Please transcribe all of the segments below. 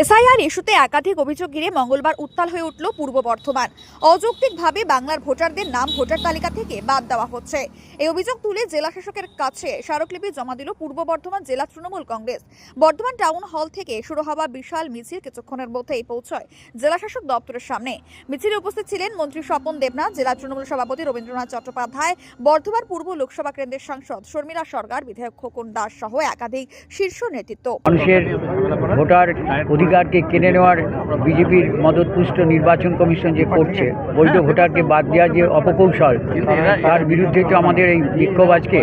SIR ইস্যুতে একাধিক অভিযোগ ঘিরে মঙ্গলবার উত্তাল হয়ে উঠল পূর্ব বর্ধমান। অযৌক্তিকভাবে বাংলার ভোটারদের নাম ভোটার তালিকা থেকে বাদ দেওয়া হচ্ছে। এই অভিযোগ তুলে জেলা শাসকের কাছে স্মারকলিপি জমা দিল পূর্ব বর্ধমান জেলা তৃণমূল কংগ্রেস। বর্ধমান টাউন হল থেকে শুরু হওয়া বিশাল মিছিল কিছুক্ষণের মধ্যেই পৌঁছয় জেলা শাসক দপ্তরের সামনে। মিছিলে উপস্থিত ছিলেন মন্ত্রী স্বপন দেবনাথ, জেলা তৃণমূল সভাপতি রবীন্দ্রনাথ চট্টোপাধ্যায়, বর্ধমান পূর্ব লোকসভা কেন্দ্রের সাংসদ শর্মিলা সরকার, বিধায়ক খোকন দাস সহ একাধিক শীর্ষ নেতৃত্ব। মানুষের ভোটার অধিকারকে কেড়ে নেওয়ার বিজেপির মদতপুষ্ট নির্বাচন কমিশন যে করছে, বৈধ ভোটারকে বাদ দেওয়ার যে অপকৌশল, তার বিরুদ্ধে তো আমাদের এই বিক্ষোভ আজকে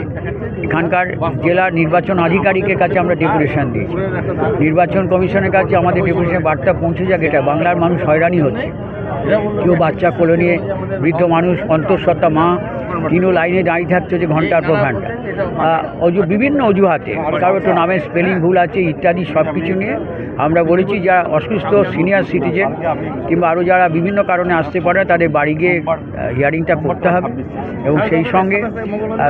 এখানকার জেলার নির্বাচন আধিকারিকের কাছে আমরা ডেপুটেশন দিয়েছি। নির্বাচন কমিশনের কাছে আমাদের ডেপুটেশনের বার্তা পৌঁছে যাক, এটা বাংলার মানুষ হয়রানি হচ্ছে। কেউ বাচ্চা কোলে নিয়ে, বৃদ্ধ মানুষ, অন্তঃসত্ত্বা মা, তিনও লাইনে দাঁড়িয়ে থাকছে যে ঘন্টার পর ঘন্টা, বিভিন্ন অজুহাতে, কারো তো নামের স্পেলিং ভুল আছে ইত্যাদি সব কিছু নিয়ে আমরা বলেছি যারা অসুস্থ সিনিয়র সিটিজেন কিংবা আরও যারা বিভিন্ন কারণে আসতে পারে তাদের বাড়ি গিয়ে হিয়ারিংটা করতে হবে এবং সেই সঙ্গে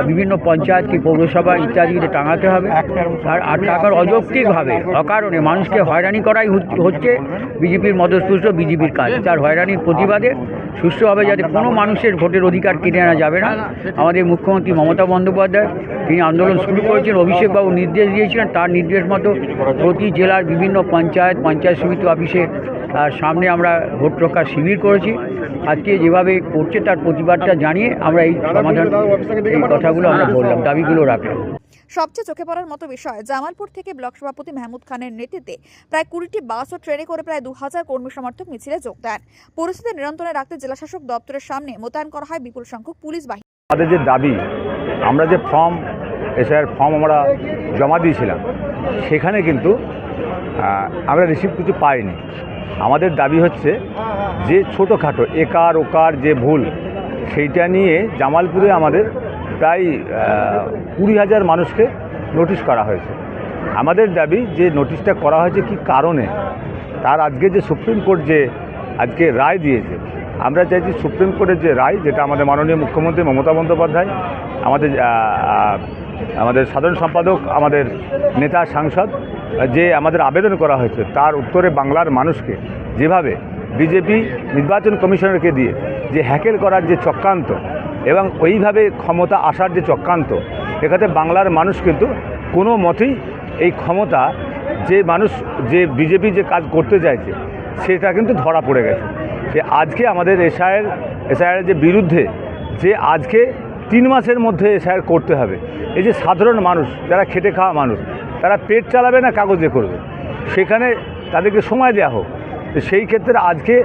বিভিন্ন পঞ্চায়েত কি পৌরসভা ইত্যাদিতে টাঙাতে হবে। আর টাকার অযৌক্তিকভাবে অকারণে মানুষকে হয়রানি করাই হচ্ছে বিজেপির মদতপুষ্ট বিজেপির কাজ। তার হয়রানির প্রতিবাদে সুষ্ঠুভাবে যাতে কোনো মানুষের ভোটের অধিকার কেড়ে নেওয়া যাবে না, আমাদের মুখ্যমন্ত্রী মমতা বন্দ্যোপাধ্যায় তিনি আন্দোলন শুরু করেছেন, অভিষেকবাবু নির্দেশ দিয়েছিলেন, তার নির্দেশ মতো প্রতি জেলার বিভিন্ন পঞ্চায়েত সমিতি অফিসে সামনে আমরা ভোট রক্ষা শিবির করেছি। আজকে যেভাবে করছে তার প্রতিবাদটা জানিয়ে আমরা এই সমাধান, এই কথাগুলো আমরা বললাম, দাবিগুলো রাখলাম। সবচেয়ে চোখে পড়ার মতো বিষয়, জামালপুর থেকে ব্লক সভাপতি মাহমুদ খানের নেতৃত্বে প্রায় 20টি বাস ও ট্রেনে করে প্রায় 2000 কর্মী সমর্থক মিছিলে যোগ দেন। পরিস্থিতি নিয়ন্ত্রণে রাখতে জেলা শাসক দপ্তরের সামনে মোতায়েন করা হয় বিপুল সংখ্যক পুলিশ বাহিনী। আমাদের যে দাবি, আমরা যে এসআইআর ফর্ম আমরা জমা দিয়েছিলাম, সেখানে কিন্তু আমরা রিসিভ কিছু পাইনি। আমাদের দাবি হচ্ছে যে ছোটোখাটো একার ওকার যে ভুল, সেইটা নিয়ে জামালপুরে আমাদের প্রায় 20,000 মানুষকে নোটিশ করা হয়েছে। আমাদের দাবি যে নোটিশটা করা হয়েছে কি কারণে, তার আজকে যে সুপ্রিম কোর্ট যে আজকে রায় দিয়েছে, আমরা চাইছি সুপ্রিম কোর্টের যে রায়, যেটা আমাদের মাননীয় মুখ্যমন্ত্রী মমতা বন্দ্যোপাধ্যায়, আমাদের সাধারণ সম্পাদক, আমাদের নেতা সাংসদ যে আমাদের আবেদন করা হয়েছে, তার উত্তরে বাংলার মানুষকে যেভাবে বিজেপি নির্বাচন কমিশনারকে দিয়ে যে হ্যাকেল করার যে চক্রান্ত এবং ওইভাবে ক্ষমতা আসার যে চক্রান্ত, এখানে বাংলার মানুষ কিন্তু কোনো মতেই এই ক্ষমতা যে মানুষ যে বিজেপি যে কাজ করতে চাইছে সেটা কিন্তু ধরা পড়ে গেছে। সে আজকে আমাদের এসআইআর যে বিরুদ্ধে যে আজকে 3 মাসের মধ্যে এসআইআর করতে হবে, এই যে সাধারণ মানুষ যারা খেটে খাওয়া মানুষ, তারা পেট চালাবে না কাগজে করবে, সেখানে তাদেরকে সময় দেওয়া হোক। তো সেই ক্ষেত্রে আজকে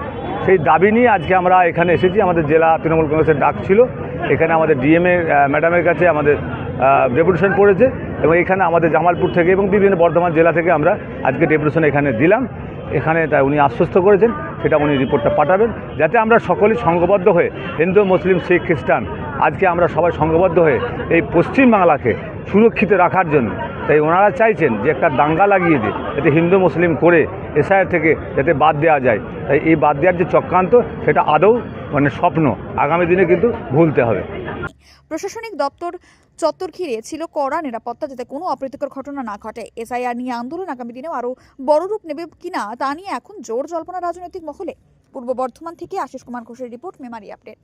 সেই দাবি নিয়ে আজকে আমরা এখানে এসেছি। আমাদের জেলা তৃণমূল কংগ্রেসের ডাক ছিল, এখানে আমাদের ডিএমএ ম্যাডামের কাছে আমাদের ডেপুটেশন পড়েছে এবং এখানে আমাদের জামালপুর থেকে এবং বিভিন্ন বর্ধমান জেলা থেকে আমরা আজকে ডেপুটেশন এখানে দিলাম। এখানে তা উনি আশ্বস্ত করেছেন সেটা উনি রিপোর্টটা পাঠাবেন, যাতে আমরা সকলেই সংঘবদ্ধ হয়ে, হিন্দু মুসলিম শিখ খ্রিস্টান, আজকে আমরা সবাই সংঘবদ্ধ হয়ে এই পশ্চিমবাংলাকে সুরক্ষিত রাখার জন্য। তাই ওনারা চাইছেন যে একটা দাঙ্গা লাগিয়ে দিয়ে যাতে হিন্দু মুসলিম করে এসআইআর থেকে যাতে বাদ দেওয়া যায়। তাই এই বাদ দেওয়ার যে চক্রান্ত, সেটা আদৌ স্বপ্ন, আগামী দিনে কিন্তু ভুলতে হবে। প্রশাসনিক দপ্তর চত্বর ঘিরে ছিল কড়া নিরাপত্তা, যাতে কোনো অপ্রীতিকর ঘটনা না ঘটে। এসআইআর নিয়ে আন্দোলন আগামী দিনেও আরও বড় রূপ নেবে কিনা তা নিয়ে এখন জোর জল্পনা রাজনৈতিক মহলে। পূর্ব বর্ধমান থেকে আশিস কুমার ঘোষের রিপোর্ট, মেমারি আপডেট।